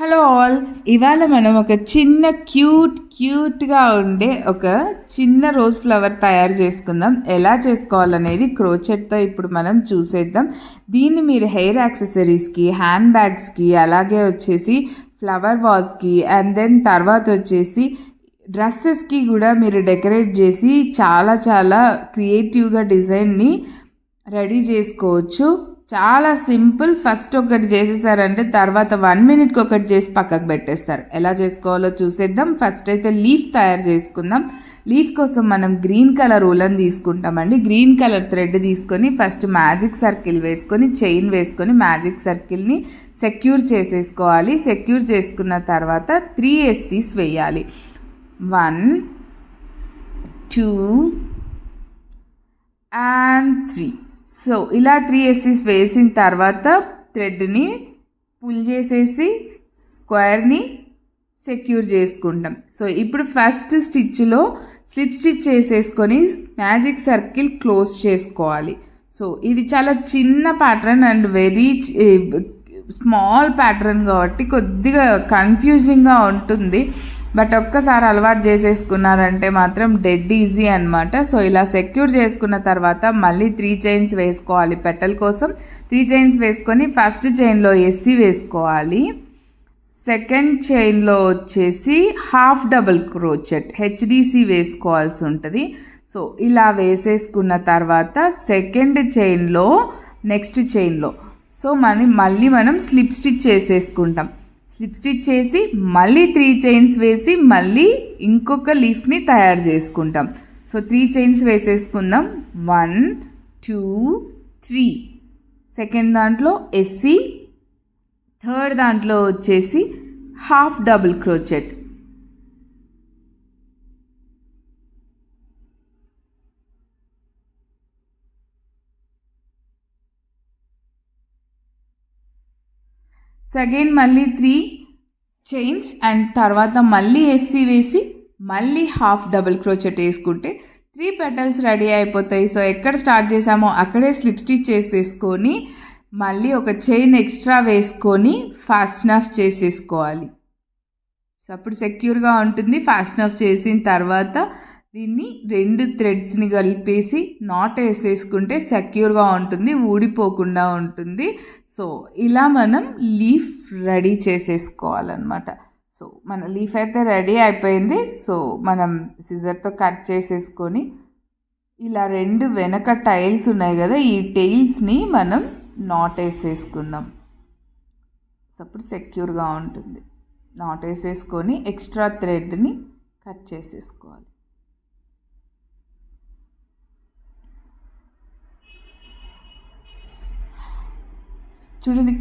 Hello all, ఇవాళ మనం ఒక చిన్న క్యూట్గా ఉండే ఒక చిన్న రోజ్ ఫ్లవర్ తయారు చేసుకుందాం. ఎలా చేసుకోవాలనేది క్రోచెట్తో ఇప్పుడు మనం చూసేద్దాం. దీన్ని మీరు హెయిర్ యాక్సెసరీస్కి, హ్యాండ్ బ్యాగ్స్కి, అలాగే వచ్చేసి ఫ్లవర్ వాజ్కి, అండ్ దెన్ తర్వాత వచ్చేసి డ్రెస్సెస్కి కూడా మీరు డెకరేట్ చేసి చాలా క్రియేటివ్గా డిజైన్ని రెడీ చేసుకోవచ్చు. చాలా సింపుల్. ఫస్ట్ ఒకటి చేసేసారంటే తర్వాత 1 మినిట్కి ఒకటి చేసి పక్కకు పెట్టేస్తారు. ఎలా చేసుకోవాలో చూసేద్దాం. ఫస్ట్ అయితే లీఫ్ తయారు చేసుకుందాం. లీఫ్ కోసం మనం గ్రీన్ కలర్ ఉలన్ తీసుకుంటామండి. గ్రీన్ కలర్ థ్రెడ్ తీసుకొని ఫస్ట్ మ్యాజిక్ సర్కిల్ వేసుకొని చైన్ వేసుకొని మ్యాజిక్ సర్కిల్ని సెక్యూర్ చేసేసుకోవాలి. సెక్యూర్ చేసుకున్న తర్వాత 3 ఎస్సీస్ వేయాలి. 1 2 and 3. సో ఇలా 3 ఎస్సీస్ వేసిన తర్వాత థ్రెడ్ని పుల్ చేసేసి స్క్వేర్ని సెక్యూర్ చేసుకుంటాం. సో ఇప్పుడు ఫస్ట్ స్టిచ్లో స్లిప్ స్టిచ్ చేసేసుకొని మ్యాజిక్ సర్కిల్ క్లోజ్ చేసుకోవాలి. సో ఇది చాలా చిన్న pattern and very small pattern కాబట్టి కొద్దిగా కన్ఫ్యూజింగ్గా ఉంటుంది. బట్ ఒక్కసారి అలవాటు చేసేసుకున్నారంటే మాత్రం డెడ్ ఈజీ అనమాట. సో ఇలా సెక్యూర్ చేసుకున్న తర్వాత మళ్ళీ 3 చైన్స్ వేసుకోవాలి. పెటల్ కోసం 3 చైన్స్ వేసుకొని ఫస్ట్ చైన్లో ఎస్సీ వేసుకోవాలి. సెకండ్ చైన్లో వచ్చేసి హాఫ్ డబుల్ క్రోచెట్ హెచ్డిసి వేసుకోవాల్సి ఉంటుంది. సో ఇలా వేసేసుకున్న తర్వాత సెకండ్ చైన్లో నెక్స్ట్ చైన్లో సో మళ్ళీ మనం స్లిప్ స్టిచ్ చేసేసుకుంటాం. స్లిప్ స్టిచ్ చేసి మళ్ళీ 3 చైన్స్ వేసి మళ్ళీ ఇంకొక లీఫ్ని తయారు చేసుకుంటాం. సో 3 చైన్స్ వేసేసుకుందాం. 1 2 3. సెకండ్ దాంట్లో ఎస్సీ, థర్డ్ దాంట్లో వచ్చేసి half double crochet. So again మళ్ళీ 3 చైన్స్ అండ్ తర్వాత మళ్ళీ ఎస్సీ వేసి మళ్ళీ హాఫ్ డబుల్ క్రోచెట్ వేసుకుంటే 3 పెటల్స్ రెడీ అయిపోతాయి. సో ఎక్కడ స్టార్ట్ చేసామో అక్కడే స్లిప్ స్టిచ్ చేసేసుకొని మళ్ళీ ఒక చైన్ ఎక్స్ట్రా వేసుకొని ఫాస్టన్ ఆఫ్ చేసేసుకోవాలి. సో అప్పుడు సెక్యూర్గా ఉంటుంది. ఫాస్టన్ ఆఫ్ చేసిన తర్వాత దీన్ని 2 థ్రెడ్స్ని కలిపేసి నాట్ వేసేసుకుంటే సెక్యూర్గా ఉంటుంది, ఊడిపోకుండా ఉంటుంది. సో ఇలా మనం లీఫ్ రెడీ చేసేసుకోవాలన్నమాట. సో మన లీఫ్ అయితే రెడీ అయిపోయింది. సో మనం సిజర్తో కట్ చేసేసుకొని ఇలా 2 వెనక టైల్స్ ఉన్నాయి కదా, ఈ టైల్స్ని మనం నాట్ వేసేసుకుందాం. సో అప్పుడు సెక్యూర్గా ఉంటుంది. నాట్ వేసేసుకొని ఎక్స్ట్రా థ్రెడ్ని కట్ చేసేసుకోవాలి. చూడండి,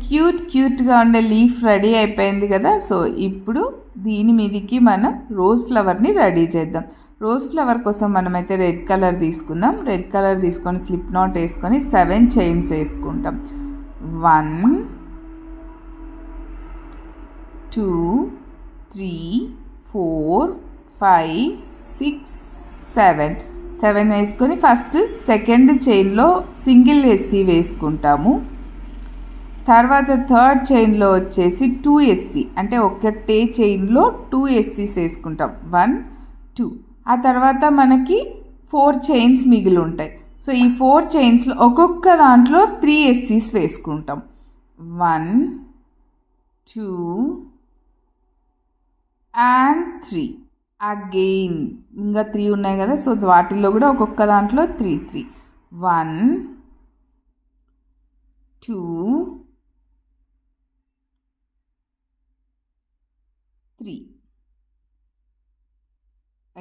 క్యూట్గా ఉండే లీఫ్ రెడీ అయిపోయింది కదా. సో ఇప్పుడు దీని మీదకి మనం రోజ్ ఫ్లవర్ని రెడీ చేద్దాం. రోజ్ ఫ్లవర్ కోసం మనమైతే రెడ్ కలర్ తీసుకుందాం. రెడ్ కలర్ తీసుకొని స్లిప్ నాట్ వేసుకొని 7 చైన్స్ వేసుకుంటాం. 1 2 3 4 5 6 7 వేసుకొని ఫస్ట్ సెకండ్ చైన్లో సింగిల్ ఎస్సీ వేసుకుంటాము. తర్వాత థర్డ్ చైన్లో వచ్చేసి 2 ఎస్సీ, అంటే ఒకటే చైన్లో 2 ఎస్సీస్ వేసుకుంటాం. 1 2. ఆ తర్వాత మనకి 4 చైన్స్ మిగిలి ఉంటాయి. సో ఈ 4 చైన్స్లో ఒక్కొక్క దాంట్లో 3 ఎస్సీస్ వేసుకుంటాం. 1 2 and 3. అగైన్ ఇంకా 3 ఉన్నాయి కదా. సో వాటిల్లో కూడా ఒక్కొక్క దాంట్లో 3 1 2 3.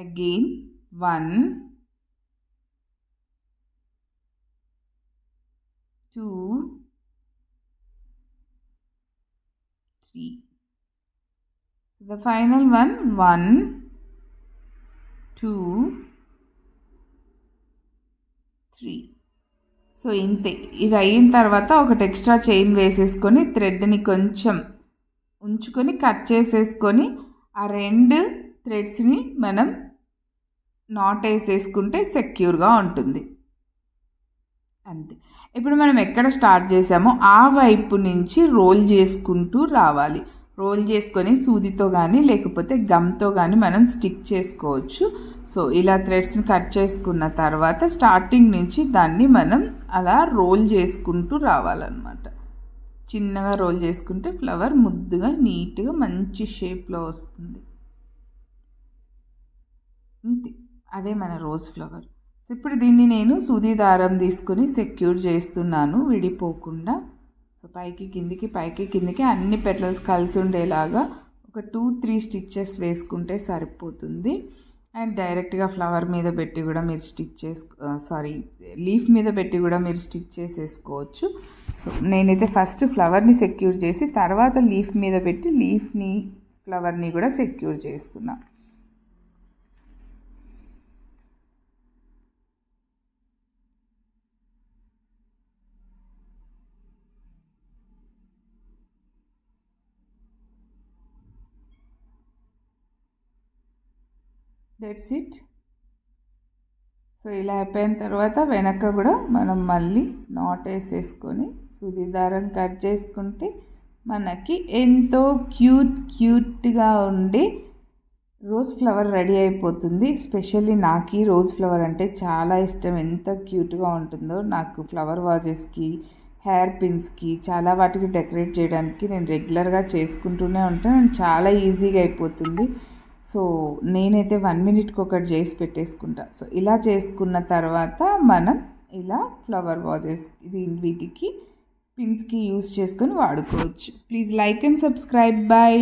Again 1 2 3. So the final one 1 2 3. So ఇంతే. ఇది అయిన తర్వాత ఒకటి ఎక్స్ట్రా చైన్ వేసేసుకొని థ్రెడ్ని కొంచెం ఉంచుకొని కట్ చేసేసుకొని ఆ 2 థ్రెడ్స్ని మనం నాట్ వేసేసుకుంటే సెక్యూర్గా ఉంటుంది. అంతే. ఇప్పుడు మనం ఎక్కడ స్టార్ట్ చేసామో ఆ వైపు నుంచి రోల్ చేసుకుంటూ రావాలి. రోల్ చేసుకొని సూదితో కానీ లేకపోతే గమ్తో కానీ మనం స్టిక్ చేసుకోవచ్చు. సో ఇలా థ్రెడ్స్ని కట్ చేసుకున్న తర్వాత స్టార్టింగ్ నుంచి దాన్ని మనం అలా రోల్ చేసుకుంటూ రావాలన్నమాట. చిన్నగా రోల్ చేసుకుంటే ఫ్లవర్ ముద్దుగా నీట్గా మంచి షేప్లో వస్తుంది. ఇంతే, అదే మన రోజ్ ఫ్లవర్. సో ఇప్పుడు దీన్ని నేను సూది దారం తీసుకొని సెక్యూర్ చేస్తున్నాను విడిపోకుండా. సో పైకి కిందికి అన్ని పెటల్స్ కలిసి ఉండేలాగా ఒక 2-3 స్టిచ్చెస్ వేసుకుంటే సరిపోతుంది. అండ్ డైరెక్ట్గా ఫ్లవర్ మీద పెట్టి కూడా మీరు లీఫ్ మీద పెట్టి కూడా మీరు స్టిచ్ చేసేసుకోవచ్చు. సో నేనైతే ఫస్ట్ ఫ్లవర్ని సెక్యూర్ చేసి తర్వాత లీఫ్ మీద పెట్టి లీఫ్ని ఫ్లవర్ని కూడా సెక్యూర్ చేస్తున్నా. That's it. సో ఇలా అయిపోయిన తర్వాత వెనక కూడా మనం మళ్ళీ నాట్ వేసేసుకొని సూది దారం కట్ చేసుకుంటే మనకి ఎంతో క్యూట్గా ఉండే రోజ్ ఫ్లవర్ రెడీ అయిపోతుంది. ఎస్పెషల్లీ నాకు ఈ రోజ్ ఫ్లవర్ అంటే చాలా ఇష్టం. ఎంత క్యూట్గా ఉంటుందో. నాకు ఫ్లవర్ వాజెస్కి, హెయిర్ పిన్స్కి, చాలా వాటికి డెకరేట్ చేయడానికి నేను రెగ్యులర్గా చేసుకుంటూనే ఉంటాను. చాలా ఈజీగా అయిపోతుంది. సో నేనైతే 1 మినిట్కి ఒకటి చేసి పెట్టేసుకుంటా. సో ఇలా చేసుకున్న తర్వాత మనం ఇలా ఫ్లవర్ వాజెస్ వీటికి పిన్స్కి యూస్ చేసుకొని వాడుకోవచ్చు. Please like and subscribe. By.